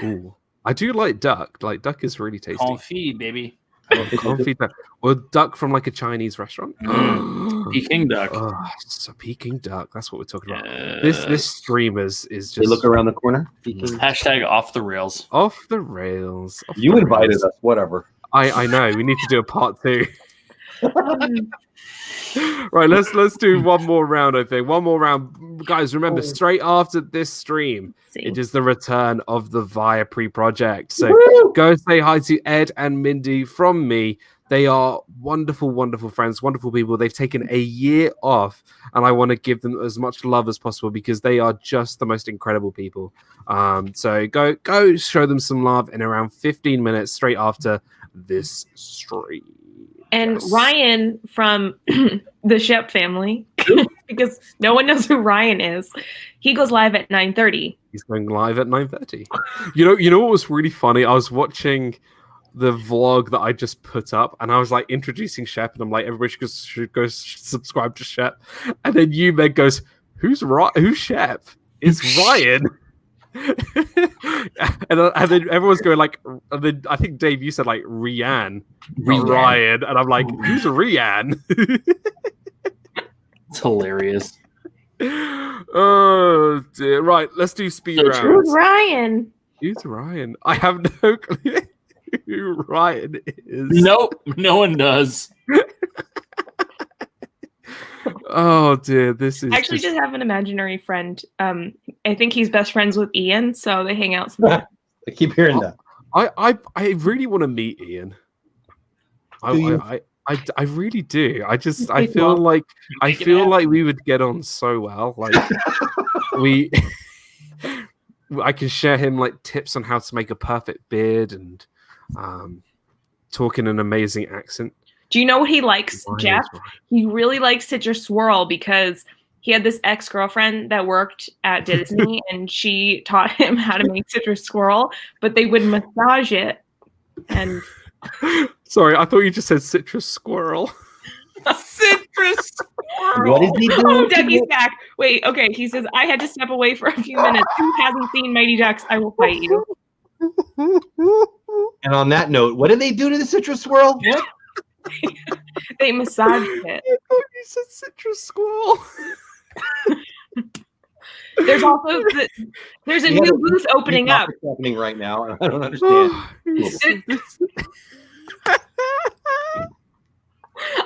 Ooh, I do like duck. Like duck is really tasty. Confit, baby. Confit duck. Or duck from like a Chinese restaurant. Peking duck. Oh, it's a Peking duck. That's what we're talking about. This stream is just They look around the corner. Hashtag off the rails. off the rails. off You the invited rails. us. Whatever. I know. We need to do a part 2. Um, Right, let's do one more round, I think. One more round. Guys, remember, straight after this stream, see. it is the return of the Via Pre project. So Woo! go say hi to Ed and Mindy from me. They are wonderful, wonderful friends, wonderful people. They've taken a year off, and I want to give them as much love as possible because they are just the most incredible people. So go show them some love in around 15 minutes straight after this stream. And Ryan from the Shep family, because no one knows who Ryan is, he goes live at 9:30. He's going live at 9:30. You know what was really funny? I was watching the vlog that I just put up, and I was like introducing Shep, and I'm like, everybody should go subscribe to Shep. And then you, Meg, goes, who's Shep? It's Ryan. and then everyone's going like, and then I think Dave, you said like Rianne, not Ryan, and I'm like, who's Rianne? It's hilarious. Oh dear. Right, let's do speed rounds. Who's Ryan? Who's Ryan? I have no clue who Ryan is. Nope, no one does. Oh dear, this is. I actually just have an imaginary friend. I think he's best friends with Ian, so they hang out sometimes. I keep hearing that. I really want to meet Ian. I really do. I feel like we would get on so well. Like I can share him like tips on how to make a perfect beard and talk in an amazing accent. Do you know what he likes, Jeff? He really likes Citrus Swirl because he had this ex-girlfriend that worked at Disney and she taught him how to make Citrus Swirl, but they would massage it. And sorry, I thought you just said Citrus Squirrel. Citrus Squirrel. What is he doing? Oh, Dougie's back. Wait, okay. He says, I had to step away for a few minutes. Who hasn't seen Mighty Ducks? I will fight you. And on that note, what did they do to the Citrus Swirl? What? They massaged it. I thought you said Citrus Squirrel. There's also there's a new booth opening up. Happening right now, and I don't understand.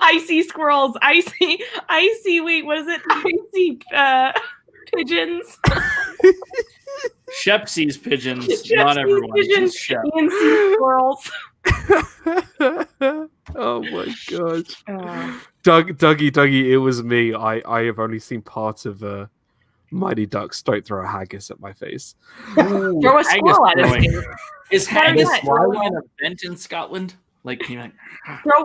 I see squirrels. I see. Wait, what is it? I see pigeons. Shep sees pigeons. Shep Not sees everyone. pigeons. Just Shep. Ian sees squirrels. Oh my gosh. Dougie, it was me. I have only seen part of Mighty Ducks. Don't throw a haggis at my face. Throw a squirrel at his face. Is haggis an event in Scotland? Like, can you like,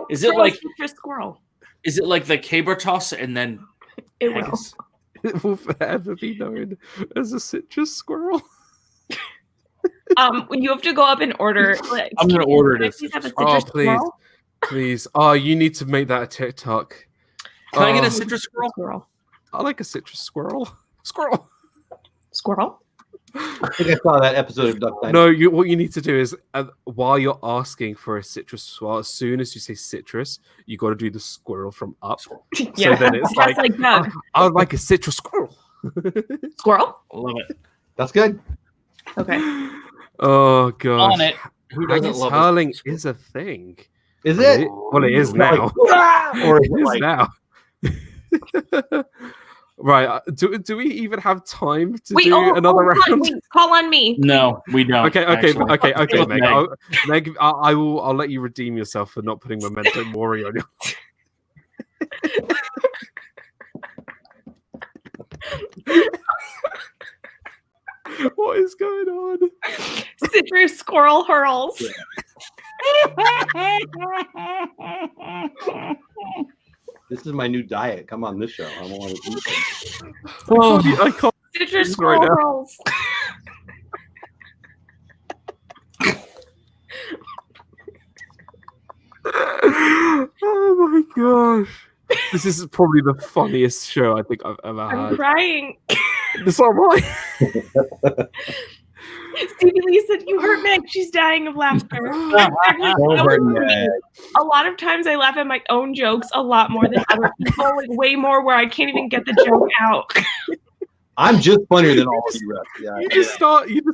is it like a squirrel? Is it like the caber toss and then it haggis? It will forever be known as a citrus squirrel. You have to go up and order. I'm gonna order this. Oh, please. Oh, you need to make that a TikTok. Can I get a citrus squirrel? I like a citrus squirrel. Squirrel. I think I saw that episode of Duck Dynasty. No, what you need to do is while you're asking for a citrus swirl, as soon as you say citrus, you got to do the squirrel from up. Yeah, so then it's like Doug. I would like a citrus squirrel. Squirrel. Love it. That's good. Okay. Oh god. On it. Who doesn't love hurling is a thing. Is it? Well, it is now. Or is It it is like, now. Right. Do we even have time to do another round? Wait, call on me. No, we don't. Okay, Meg. Meg. I'll let you redeem yourself for not putting Memento Mori on you. What is going on? Citrus squirrel hurls. this is my new diet. Come on this show. I don't want to eat it. Oh, I can't. Citrus squirrel hurls. Oh my gosh. This is probably the funniest show I think I've ever had. I'm crying. It's all right. Stevie Lee said, "You hurt Meg. She's dying of laughter." Don't hurt Meg. A lot of times I laugh at my own jokes a lot more than other people, like way more where I can't even get the joke out. I'm just funnier than all of you rest. Yeah, You just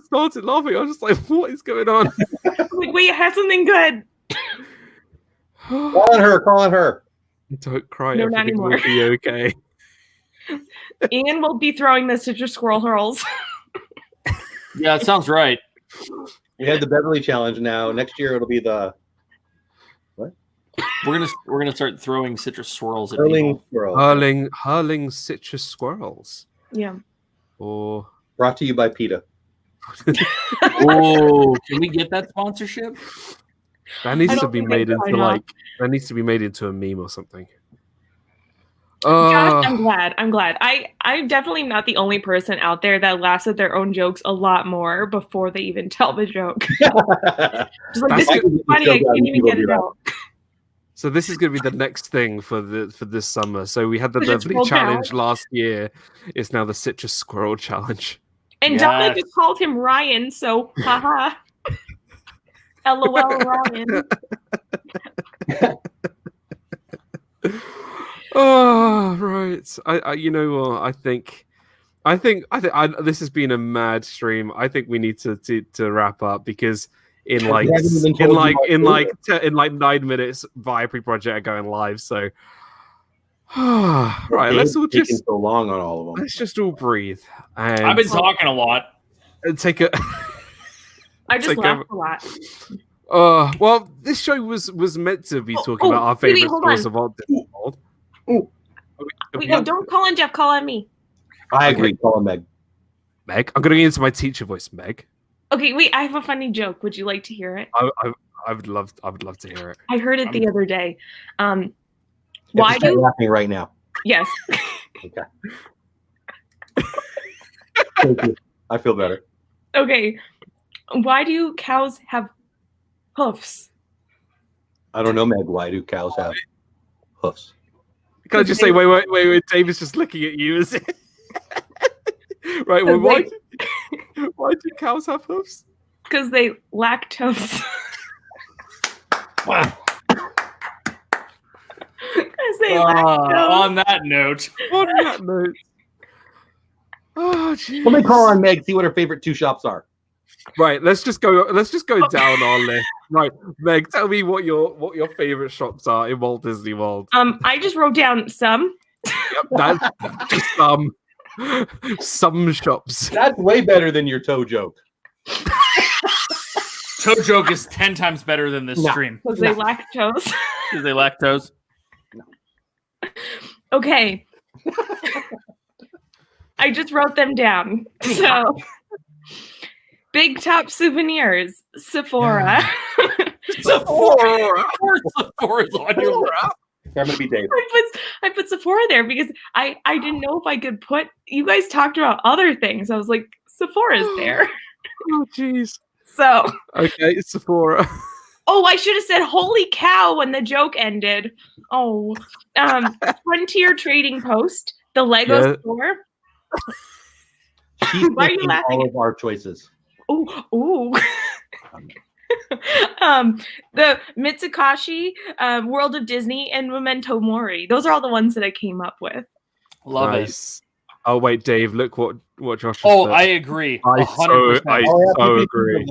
started laughing. I was just like, what is going on? I'm like, wait, I have something good. Call on her. Don't cry. No, not Everything will anymore. be okay. Ian will be throwing the citrus squirrel hurls. Yeah, it sounds right. We had the Beverly Challenge now. Next year it'll be the what? We're gonna start throwing citrus swirls at Hurling people. squirrel. Hurling citrus squirrels. Yeah. Or Brought to you by PETA. Oh, can we get that sponsorship? that needs I to don't be think made it's into enough. that needs to be made into a meme or something. Josh, I'm glad. I'm definitely not the only person out there that laughs at their own jokes a lot more before they even tell the joke. Just like, this is funny, I can't even get it out. So this is going to be the next thing for this summer. So we had the Citrus lovely Squirrel challenge last year. It's now the citrus squirrel challenge. And Donna just called him Ryan, so haha. LOL, Ryan. Oh right. I you know what? I think this has been a mad stream. I think we need to wrap up because in like 9 minutes Viapre project are going live. So right, let's all just so long on all of them. Let's just all breathe. And I've been talking a lot. And take a. I just laughed a lot. Well, this show was meant to be talking about our favorite stores of all Disney World. Wait, no, don't call on Jeff. Call on me. I agree. Call on Meg. Meg, I'm going to get into my teacher voice, Meg. Okay, wait. I have a funny joke. Would you like to hear it? I would love to hear it. I heard it the other day. Why do you laughing right now? Yes. Okay. Thank you. I feel better. Okay. Why do cows have hoofs? I don't know, Meg. Why do cows have hoofs? Can I just say, wait, Dave is just looking at you. Is it? Right, well, why do cows have hoofs? Because they lactose. Wow. On that note. Oh, geez. Let me call on Meg, see what her favorite two shops are. Right, let's just go down our list. Right, Meg, tell me what your favorite shops are in Walt Disney World. I just wrote down some. Yep, that's just some shops. That's way better than your toe joke. Toe joke is 10 times better than this stream. Because they lactose. Because they lactose. Okay. I just wrote them down. So, Big Top Souvenirs, Sephora. Sephora. Of course, Sephora's on your list. I'm gonna be Dave. I put Sephora there because I didn't know if I could put. You guys talked about other things. I was like, Sephora's there. Oh, jeez. So okay, it's Sephora. Oh, I should have said "Holy cow" when the joke ended. Oh, Frontier Trading Post, the Lego store. Why are you laughing? All of our choices. Ooh. The Mitsukashi, World of Disney, and Memento Mori. Those are all the ones that I came up with. Love it. Oh wait, Dave, look what Josh. Oh, said. I agree. I so agree. I so agree.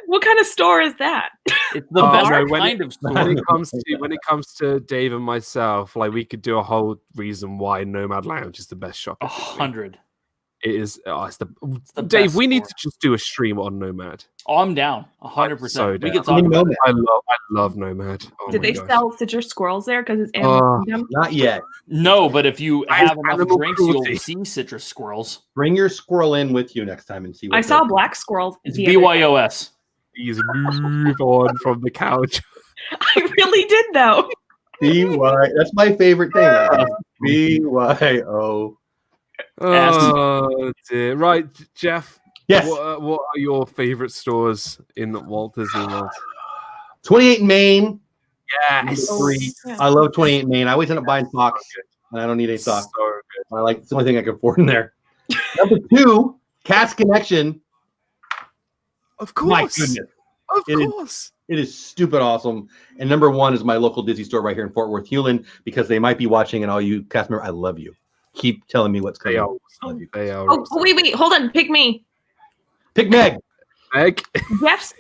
What kind of store is that? It's the best kind of store. When it comes to Dave and myself, like we could do a whole reason why Nomad Lounge is the best shop. 100. It is. It's the store. Dave, we need to just do a stream on Nomad. Oh, I'm down. 100%. So we can talk about it. I love Nomad. Oh Did they sell citrus squirrels there because it's animal kingdom? Not yet. No, but if you have enough drinks, you'll see citrus squirrels. Bring your squirrel in with you next time and see. I saw a black squirrel. It's BYOS. Please move on from the couch. I really did though. BY. That's my favorite thing. BYO. Oh dear. Right, Jeff. Yes. What are your favorite stores in Walt Disney World? 28 Main. Yes. I love 28 Main. I always end up buying socks, and I don't need any socks. So good. I like it's the only thing I can afford in there. Number 2, Cast Connection. Of course. My goodness. Of course. It is stupid awesome. And number 1 is my local Disney store right here in Fort Worth, Hewlin, because they might be watching, and all you cast members, I love you. Keep telling me what's coming. They are. Oh, wait, hold on. Pick me. Pick Meg. Meg.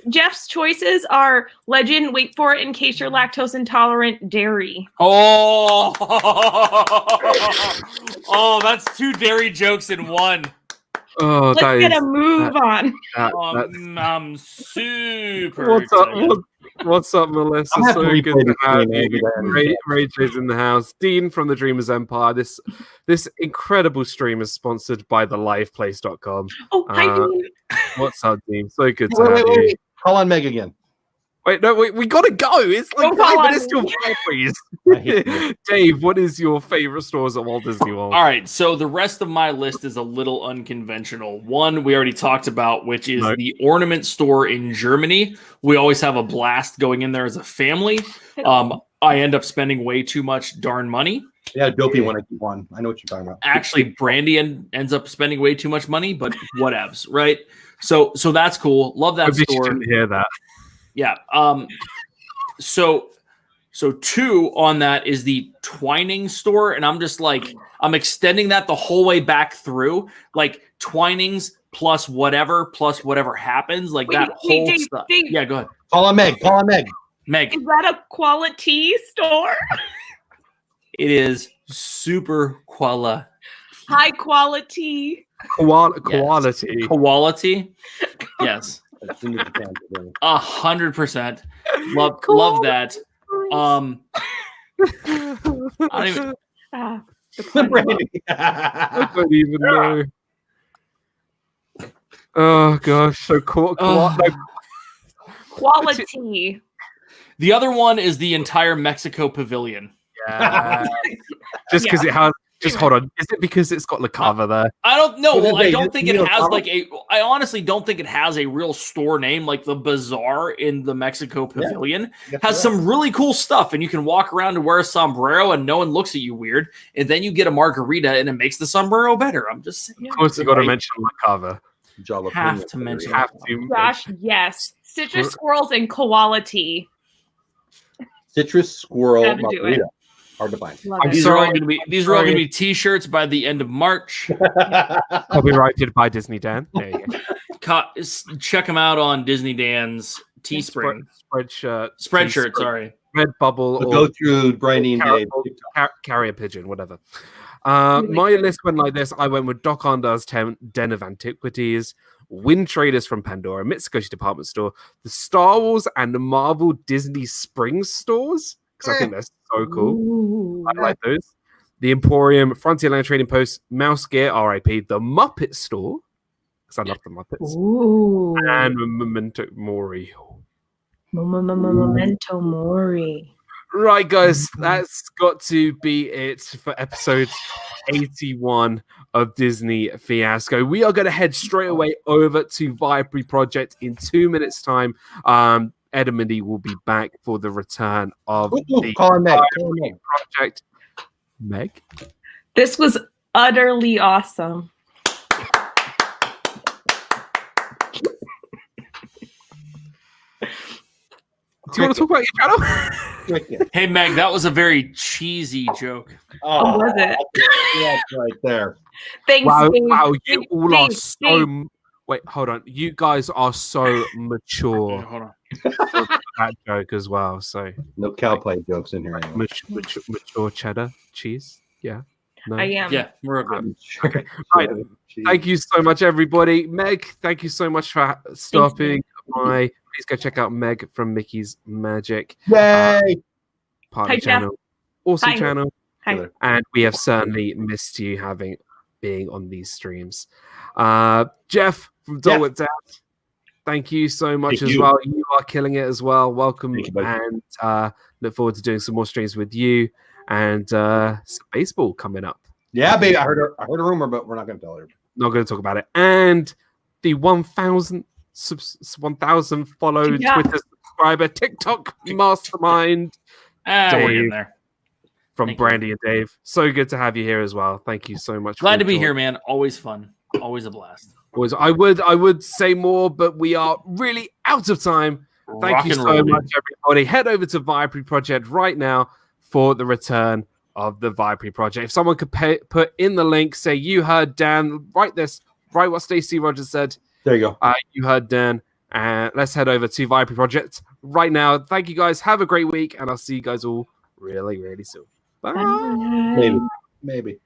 Jeff's choices are Legend, wait for it in case you're lactose intolerant, dairy. Oh, that's 2 dairy jokes in one. Oh, let's get a move on. I'm super excited. What's up, Melissa? I'll have to So replay good to the have stream you. again. Rachel's in the house. Dean from the Dreamers Empire. This incredible stream is sponsored by theliveplace.com. Oh, hi, Dean. What's up, Dean? So good to have you. Wait. Call on Meg again. Wait, no, we gotta go. It's like Don't call 5 on minutes till me. freeze. I hate you. Dave, what is your favorite stores at Walt Disney World? All right, so the rest of my list is a little unconventional. One we already talked about, which is the ornament store in Germany. We always have a blast going in there as a family. I end up spending way too much darn money. Yeah, dopey one. I keep one. I know what you're talking about. Actually, Brandy ends up spending way too much money, but whatevs, right? So that's cool. Love that Maybe store. you didn't hear that. Yeah. So 2 on that is the Twining store, and I'm just like, I'm extending that the whole way back through, like Twinings plus whatever happens, like that whole Dave, stuff. Dave. Yeah, go ahead. Call on Meg. Meg, Is that a quality store? it is super High quality. Quality. quality. Yes, As soon as you can. 100%. Love that. I don't even. Ah, the pun. Brandy. I don't even know. Oh gosh, so Quality. The other one is the entire Mexico pavilion. yeah. Just because it has. Just hold on. Is it because it's got La Cava there? I don't know. Well, I don't think it you know, has I honestly don't think it has a real store name. Like the bazaar in the Mexico Pavilion has some really cool stuff, and you can walk around and wear a sombrero, and no one looks at you weird. And then you get a margarita, and it makes the sombrero better. I'm just saying. Of course, you got to mention La Cava. Have to mention. Have to. Gosh, yes. Citrus squirrels and quality. Citrus squirrel Gotta do margarita. Hard to find. Love I'm it. These are all sorry. going to be T-shirts by the end of March. Copyrighted by Disney Dan. There you go. Check them out on Disney Dan's Teespring. Spreadshirt. Sorry. Redbubble. We'll go through Brandy and Dave. Carrier pigeon, whatever. My list went like this. I went with Doc Ondar's Den of Antiquities, Wind Traders from Pandora, Mitsukoshi Department Store, the Star Wars and the Marvel Disney Springs stores, because I think that's so cool. Ooh. I like those. The Emporium, Frontierland Trading Post, Mouse Gear, RIP, the Muppet Store, because I love the Muppets, Ooh. and Memento Mori. Memento Mori. Right, guys, that's got to be it for episode 81 of Disney Fiasco. We are going to head straight away over to Vibrary Project in 2 minutes' time. Ed and Mindy will be back for the return of the Call on Meg. Vibrary Project. Meg? This was utterly awesome. Do you want to talk about your channel? Hey, Meg, that was a very cheesy joke. Oh, was it? Yeah, right there. Thanks, Wow, Dave. wow, you all are Dave, so... Wait, hold on. You guys are so mature Hold on. for that joke as well. So No cow play jokes in here anymore. mature cheddar cheese. Yeah. No. I am. Yeah, we're good. Okay. Right. Thank you so much, everybody. Meg, thank you so much for stopping by. Please go check out Meg from Mickey's Magic. Yay! Party Hi, Jeff. channel. Awesome Hi. channel. Hi. And we have certainly missed you being on these streams. Jeff from Dole Whipped Out, thank you so much as well. You are killing it as well. Welcome, Thank you, buddy. and look forward to doing some more streams with you and some baseball coming up. Yeah, baby. I heard a rumor, but we're not going to tell her. Not going to talk about it. And the 1,000 followed Twitter subscriber TikTok mastermind We're in there. from Thank you. Brandy and Dave. So good to have you here as well. Thank you so much. Glad for to be joining. here, man. Always fun. Always a blast. I would say more, but we are really out of time. Thank Rock you and so roll, much, dude. everybody. Head over to Vibrary Project right now for the return of the Vibrary Project. If someone could put in the link, say you heard Dan, write what Stacey Rogers said. There you go. You heard Dan. And let's head over to Vibrary Project right now. Thank you guys. Have a great week, and I'll see you guys all really, really soon. Bye. Maybe.